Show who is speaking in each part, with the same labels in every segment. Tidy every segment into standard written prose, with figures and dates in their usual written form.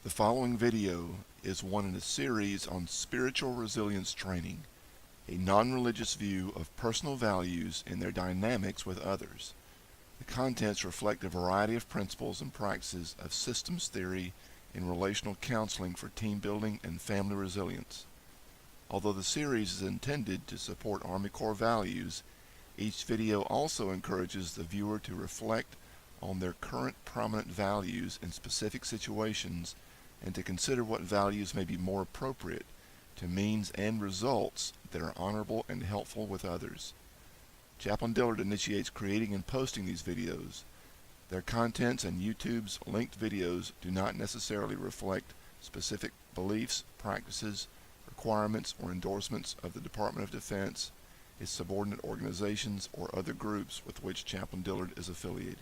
Speaker 1: The following video is one in a series on spiritual resilience training, a non-religious view of personal values and their dynamics with others. The contents reflect a variety of principles and practices of systems theory in relational counseling for team building and family resilience. Although the series is intended to support Army Corps values, each video also encourages the viewer to reflect on their current prominent values in specific situations and to consider what values may be more appropriate to means and results that are honorable and helpful with others. Chaplain Dillard initiates creating and posting these videos. Their contents and YouTube's linked videos do not necessarily reflect specific beliefs, practices, requirements, or endorsements of the Department of Defense, its subordinate organizations, or other groups with which Chaplain Dillard is affiliated.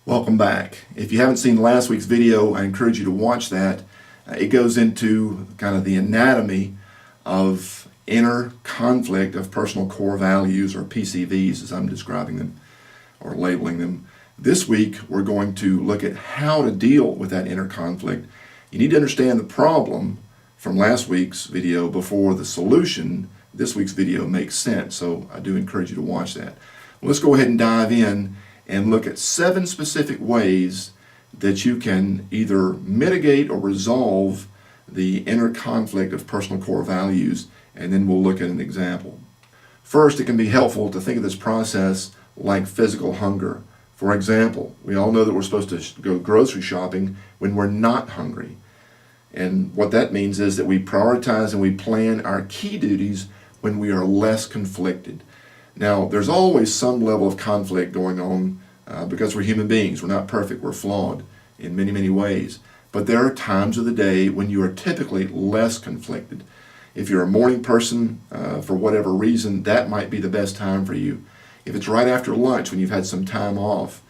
Speaker 2: Welcome back. If you haven't seen last week's video, I encourage you to watch that. It goes into kind of the anatomy of inner conflict of personal core values, or PCVs as I'm describing them or labeling them. This week we're going to look at how to deal with that inner conflict. You need to understand the problem from last week's video before the solution, this week's video, makes sense. So I do encourage you to watch that. Well, let's go ahead and dive in and look at 7 specific ways that you can either mitigate or resolve the inner conflict of personal core values, and then we'll look at an example. First, it can be helpful to think of this process like physical hunger. For example, we all know that we're supposed to go grocery shopping when we're not hungry. And what that means is that we prioritize and we plan our key duties when we are less conflicted. Now, there's always some level of conflict going on because we're human beings. We're not perfect. We're flawed in many, many ways. But there are times of the day when you are typically less conflicted. If you're a morning person, for whatever reason, that might be the best time for you. If it's right after lunch when you've had some time off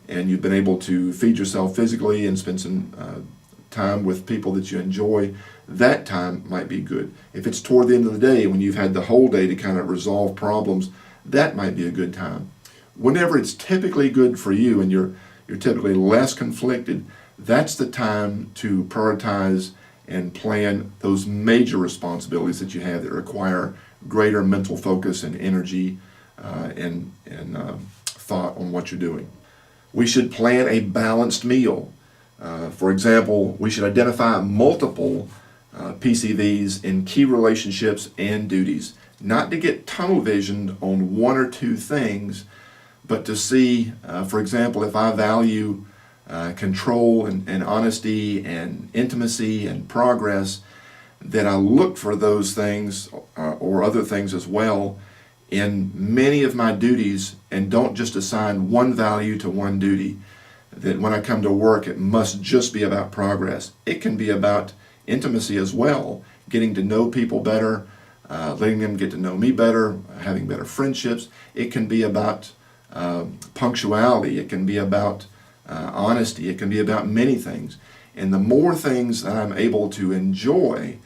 Speaker 2: and you've been able to feed yourself physically and spend some time with people that you enjoy, that time might be good. If it's toward the end of the day when you've had the whole day to kind of resolve problems, that might be a good time. Whenever it's typically good for you and you're typically less conflicted, that's the time to prioritize and plan those major responsibilities that you have that require greater mental focus and energy and thought on what you're doing. We should plan a balanced meal. For example, we should identify multiple PCVs in key relationships and duties, not to get tunnel visioned on one or two things, but to see, for example, if I value control and honesty and intimacy and progress, that I look for those things or other things as well in many of my duties, and don't just assign one value to one duty. That when I come to work, it must just be about progress. It can be about intimacy as well, getting to know people better, letting them get to know me better, having better friendships. It can be about punctuality. It can be about honesty. It can be about many things. And the more things that I'm able to enjoy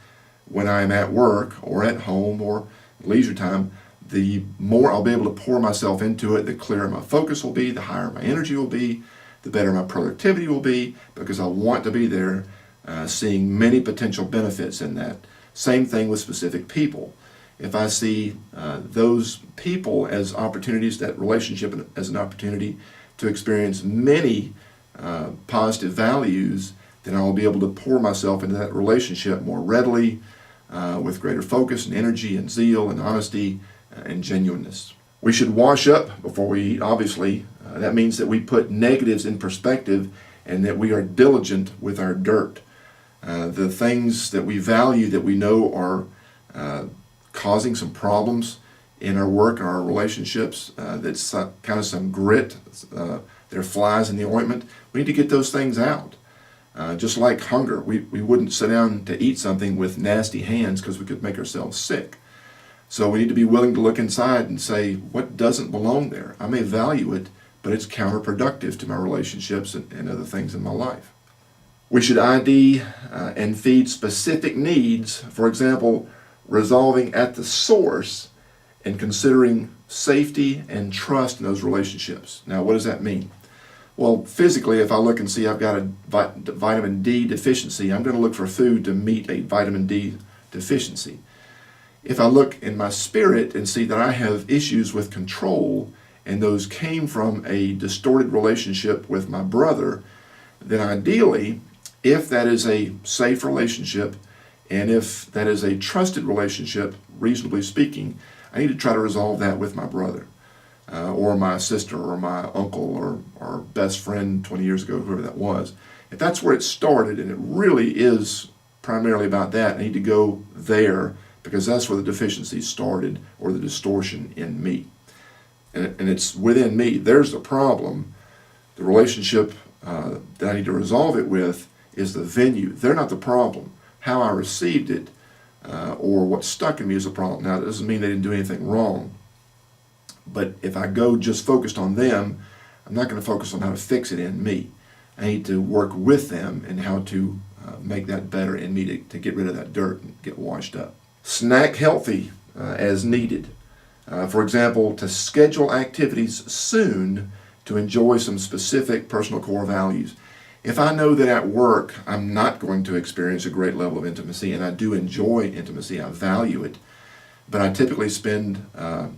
Speaker 2: when I'm at work or at home or leisure time, the more I'll be able to pour myself into it, the clearer my focus will be, the higher my energy will be, the better my productivity will be, because I want to be there seeing many potential benefits in that. Same thing with specific people. If I see those people as opportunities, that relationship as an opportunity to experience many positive values, then I will be able to pour myself into that relationship more readily, with greater focus and energy and zeal and honesty and genuineness. We should wash up before we eat, obviously. That means that we put negatives in perspective and that we are diligent with our dirt. The things that we value that we know are causing some problems in our work, our relationships, that's kind of some grit, there are flies in the ointment, we need to get those things out. Just like hunger, we wouldn't sit down to eat something with nasty hands because we could make ourselves sick. So we need to be willing to look inside and say, what doesn't belong there? I may value it, but it's counterproductive to my relationships and other things in my life. We should ID and feed specific needs, for example, resolving at the source and considering safety and trust in those relationships. Now, what does that mean? Well, physically, if I look and see I've got a vitamin D deficiency, I'm going to look for food to meet a vitamin D deficiency. If I look in my spirit and see that I have issues with control, and those came from a distorted relationship with my brother, then ideally, if that is a safe relationship, and if that is a trusted relationship, reasonably speaking, I need to try to resolve that with my brother, or my sister, or my uncle, or our best friend 20 years ago, whoever that was. If that's where it started, and it really is primarily about that, I need to go there, because that's where the deficiency started, or the distortion in me. And it's within me. There's the problem. The relationship that I need to resolve it with is the venue. They're not the problem. How I received it, or what stuck in me is a problem. Now, that doesn't mean they didn't do anything wrong. But if I go just focused on them, I'm not going to focus on how to fix it in me. I need to work with them and how to make that better in me to get rid of that dirt and get washed up. Snack healthy as needed. For example, to schedule activities soon to enjoy some specific personal core values. If I know that at work I'm not going to experience a great level of intimacy, and I do enjoy intimacy, I value it, but I typically spend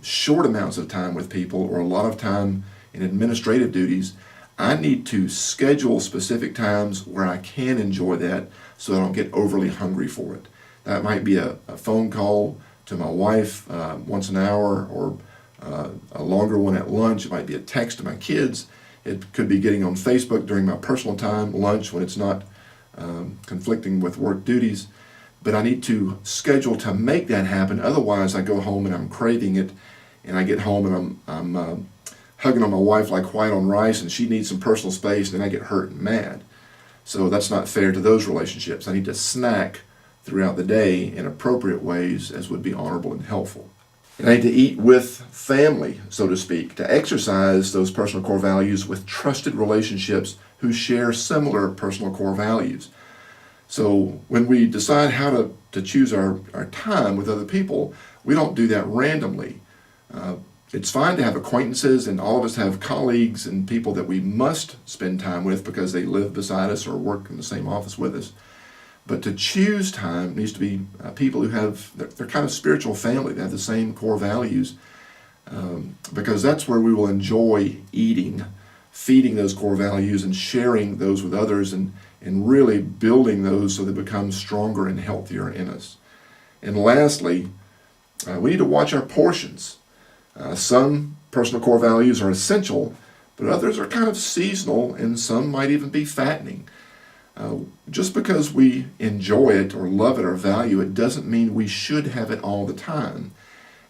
Speaker 2: short amounts of time with people, or a lot of time in administrative duties, I need to schedule specific times where I can enjoy that so I don't get overly hungry for it. That might be a phone call to my wife once an hour, or a longer one at lunch. It might be a text to my kids. It could be getting on Facebook during my personal time, lunch, when it's not conflicting with work duties. But I need to schedule to make that happen. Otherwise, I go home and I'm craving it, and I get home and I'm hugging on my wife like white on rice, and she needs some personal space, and then I get hurt and mad. So that's not fair to those relationships. I need to snack throughout the day in appropriate ways as would be honorable and helpful. And I need to eat with family, so to speak, to exercise those personal core values with trusted relationships who share similar personal core values. So when we decide how to choose our time with other people, we don't do that randomly. It's fine to have acquaintances, and all of us have colleagues and people that we must spend time with because they live beside us or work in the same office with us. But to choose time needs to be people who have, they're kind of spiritual family. They have the same core values, because that's where we will enjoy eating, feeding those core values and sharing those with others, and really building those so they become stronger and healthier in us. And lastly, we need to watch our portions. Some personal core values are essential, but others are kind of seasonal, and some might even be fattening. Just because we enjoy it or love it or value it doesn't mean we should have it all the time.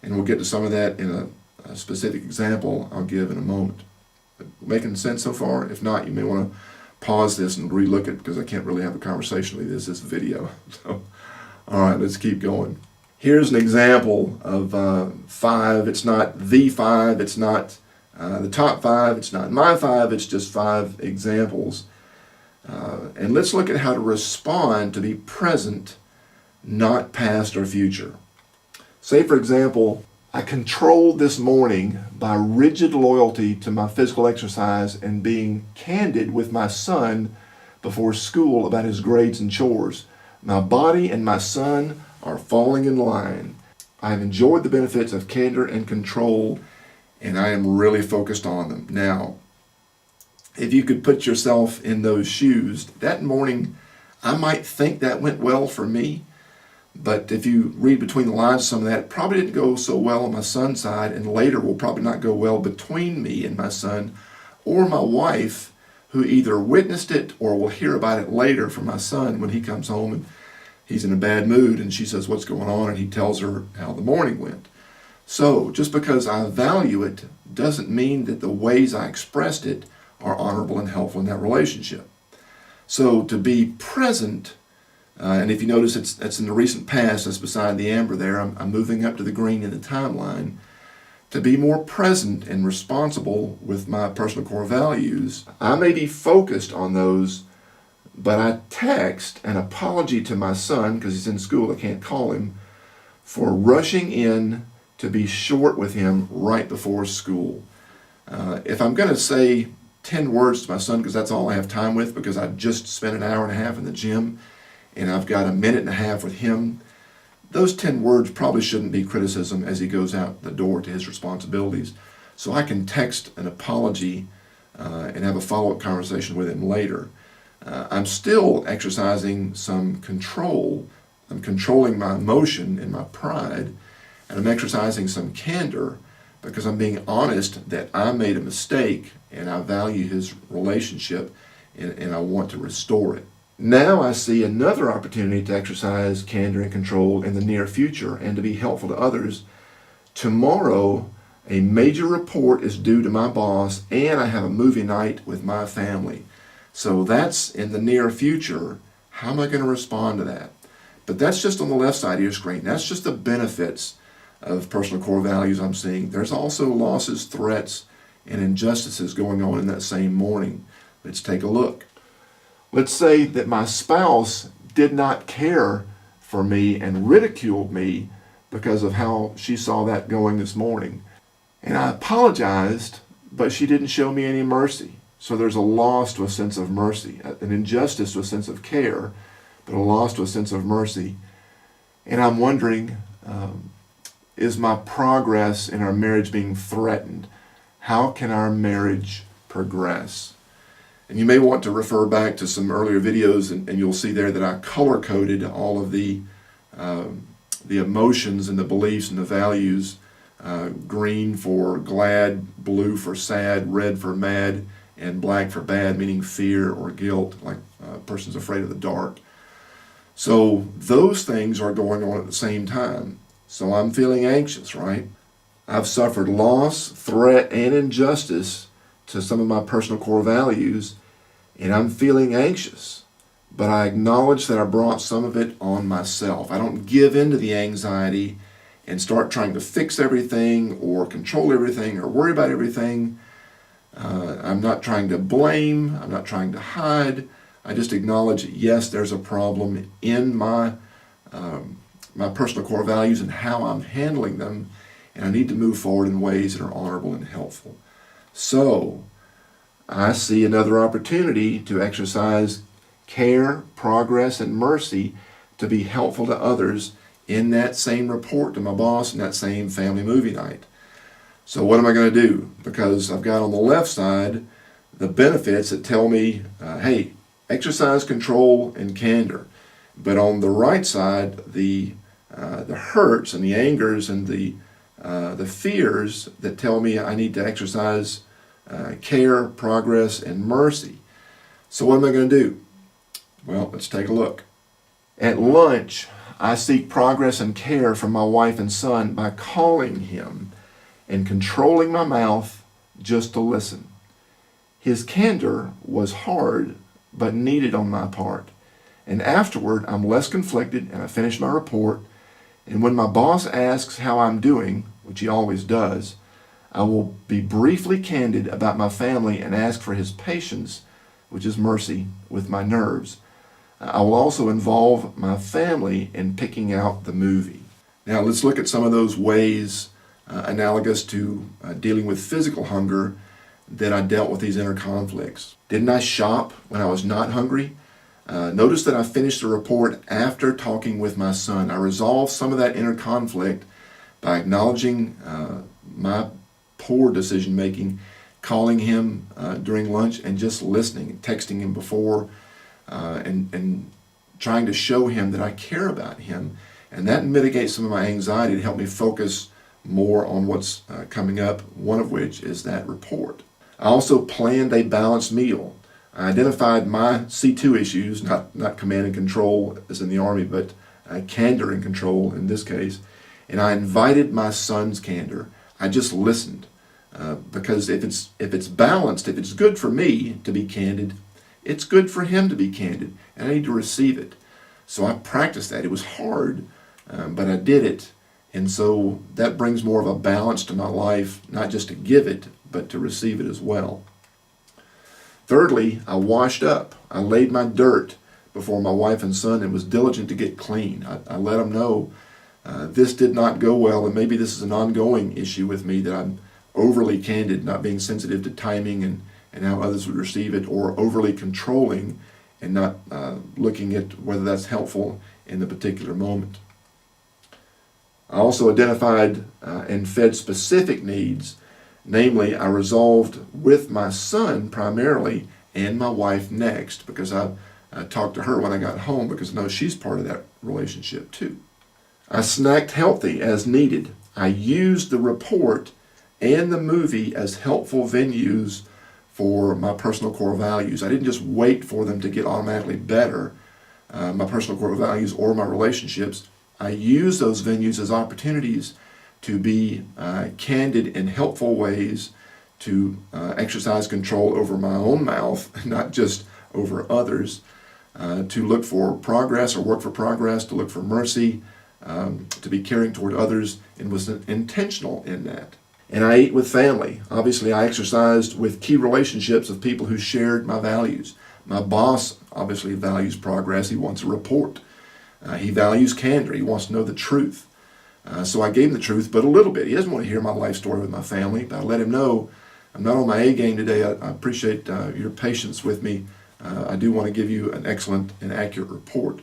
Speaker 2: And we'll get to some of that in a specific example I'll give in a moment. Making sense so far? If not, you may want to pause this and relook it, because I can't really have a conversation with this video. So, all right, let's keep going. Here's an example of 5. It's not the 5. It's not the top 5. It's not my 5. It's just 5 examples. And let's look at how to respond to be present, not past or future. Say, for example, I controlled this morning by rigid loyalty to my physical exercise and being candid with my son before school about his grades and chores. My body and my son are falling in line. I have enjoyed the benefits of candor and control, and I am really focused on them. Now, if you could put yourself in those shoes, that morning I might think that went well for me, but if you read between the lines, some of that probably didn't go so well on my son's side, and later will probably not go well between me and my son, or my wife, who either witnessed it or will hear about it later from my son when he comes home and he's in a bad mood, and she says, "What's going on?" and he tells her how the morning went. So just because I value it doesn't mean that the ways I expressed it are honorable and helpful in that relationship. So to be present, and if you notice it's in the recent past, that's beside the amber there, I'm moving up to the green in the timeline. To be more present and responsible with my personal core values, I may be focused on those, but I text an apology to my son, because he's in school, I can't call him, for rushing in to be short with him right before school. If I'm going to say 10 words to my son because that's all I have time with, because I just spent an hour and a half in the gym and I've got a minute and a half with him. Those 10 words probably shouldn't be criticism as he goes out the door to his responsibilities. So I can text an apology and have a follow-up conversation with him later. I'm still exercising some control. I'm controlling my emotion and my pride, and I'm exercising some candor because I'm being honest that I made a mistake and I value his relationship and I want to restore it. Now I see another opportunity to exercise candor and control in the near future and to be helpful to others. Tomorrow, a major report is due to my boss and I have a movie night with my family. So that's in the near future. How am I going to respond to that? But that's just on the left side of your screen. That's just the benefits of personal core values I'm seeing. There's also losses, threats, and injustices going on in that same morning. Let's take a look. Let's say that my spouse did not care for me and ridiculed me because of how she saw that going this morning. And I apologized, but she didn't show me any mercy. So there's a loss to a sense of mercy, an injustice to a sense of care, but a loss to a sense of mercy. And I'm wondering, is my progress in our marriage being threatened? How can our marriage progress? And you may want to refer back to some earlier videos, and you'll see there that I color-coded all of the emotions and the beliefs and the values. Green for glad, blue for sad, red for mad, and black for bad, meaning fear or guilt, like a person's afraid of the dark. So those things are going on at the same time. So I'm feeling anxious, right? I've suffered loss, threat, and injustice to some of my personal core values, and I'm feeling anxious. But I acknowledge that I brought some of it on myself. I don't give in to the anxiety and start trying to fix everything or control everything or worry about everything. I'm not trying to blame. I'm not trying to hide. I just acknowledge, yes, there's a problem in my personal core values and how I'm handling them, and I need to move forward in ways that are honorable and helpful. So I see another opportunity to exercise care, progress, and mercy to be helpful to others in that same report to my boss in that same family movie night. So what am I going to do? Because I've got on the left side the benefits that tell me, hey, exercise control and candor. But on the right side, the hurts and the angers and the fears that tell me I need to exercise care, progress, and mercy. So what am I going to do? Well, let's take a look. At lunch, I seek progress and care from my wife and son by calling him and controlling my mouth just to listen. His candor was hard but needed on my part. And afterward, I'm less conflicted and I finish my report. And when my boss asks how I'm doing, which he always does, I will be briefly candid about my family and ask for his patience, which is mercy, with my nerves. I will also involve my family in picking out the movie. Now let's look at some of those ways analogous to dealing with physical hunger that I dealt with these inner conflicts. Didn't I shop when I was not hungry? Notice that I finished the report after talking with my son. I resolved some of that inner conflict by acknowledging my poor decision making, calling him during lunch and just listening, texting him before, and trying to show him that I care about him. And that mitigates some of my anxiety to help me focus more on what's coming up, one of which is that report. I also planned a balanced meal. I identified my C2 issues, not command and control as in the Army, but candor and control in this case. And I invited my son's candor. I just listened because if it's balanced, if it's good for me to be candid, it's good for him to be candid, and I need to receive it. So I practiced that. It was hard, but I did it. And so that brings more of a balance to my life, not just to give it, but to receive it as well. Thirdly, I washed up. I laid my dirt before my wife and son and was diligent to get clean. I let them know this did not go well, and maybe this is an ongoing issue with me, that I'm overly candid, not being sensitive to timing and how others would receive it, or overly controlling and not looking at whether that's helpful in the particular moment. I also identified and fed specific needs. Namely, I resolved with my son primarily and my wife next, because I talked to her when I got home, because I know she's part of that relationship too. I snacked healthy as needed. I used the report and the movie as helpful venues for my personal core values. I didn't just wait for them to get automatically better, my personal core values or my relationships. I used those venues as opportunities to be candid in helpful ways, to exercise control over my own mouth, not just over others, to look for progress or work for progress, to look for mercy, to be caring toward others, and was intentional in that. And I ate with family. Obviously, I exercised with key relationships of people who shared my values. My boss obviously values progress. He wants a report. He values candor. He wants to know the truth. So I gave him the truth, but a little bit. He doesn't want to hear my life story with my family, but I let him know I'm not on my A game today. I appreciate your patience with me. I do want to give you an excellent and accurate report.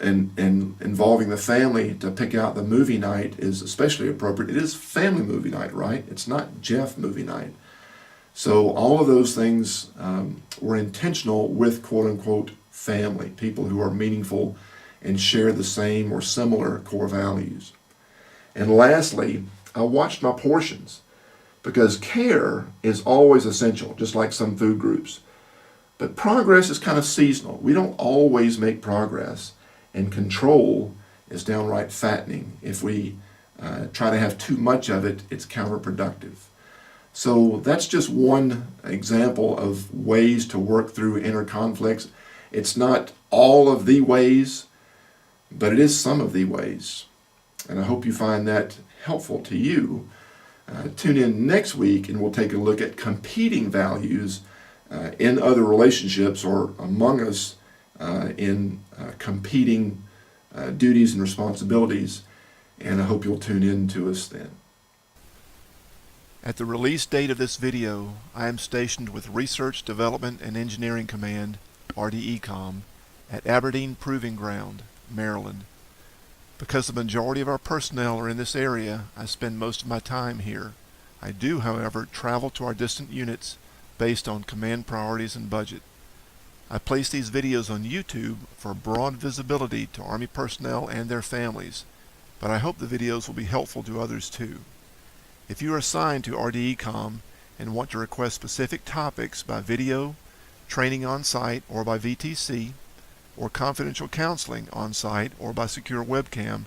Speaker 2: And involving the family to pick out the movie night is especially appropriate. It is family movie night, right? It's not Jeff movie night. So all of those things were intentional with quote-unquote family, people who are meaningful and share the same or similar core values. And lastly, I watched my portions, because care is always essential, just like some food groups. But progress is kind of seasonal. We don't always make progress, and control is downright fattening. If we try to have too much of it, it's counterproductive. So that's just one example of ways to work through inner conflicts. It's not all of the ways, but it is some of the ways. And I hope you find that helpful to you. Tune in next week and we'll take a look at competing values in other relationships, or among us in competing duties and responsibilities. And I hope you'll tune in to us then.
Speaker 1: At the release date of this video, I am stationed with Research, Development, and Engineering Command, RDECOM, at Aberdeen Proving Ground, Maryland. Because the majority of our personnel are in this area, I spend most of my time here. I do, however, travel to our distant units based on command priorities and budget. I place these videos on YouTube for broad visibility to Army personnel and their families, but I hope the videos will be helpful to others too. If you are assigned to RDECOM and want to request specific topics by video, training on site or by VTC, or confidential counseling on site or by secure webcam,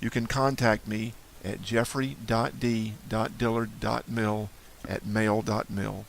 Speaker 1: you can contact me at jeffrey.d.dillard.mil@mail.mil.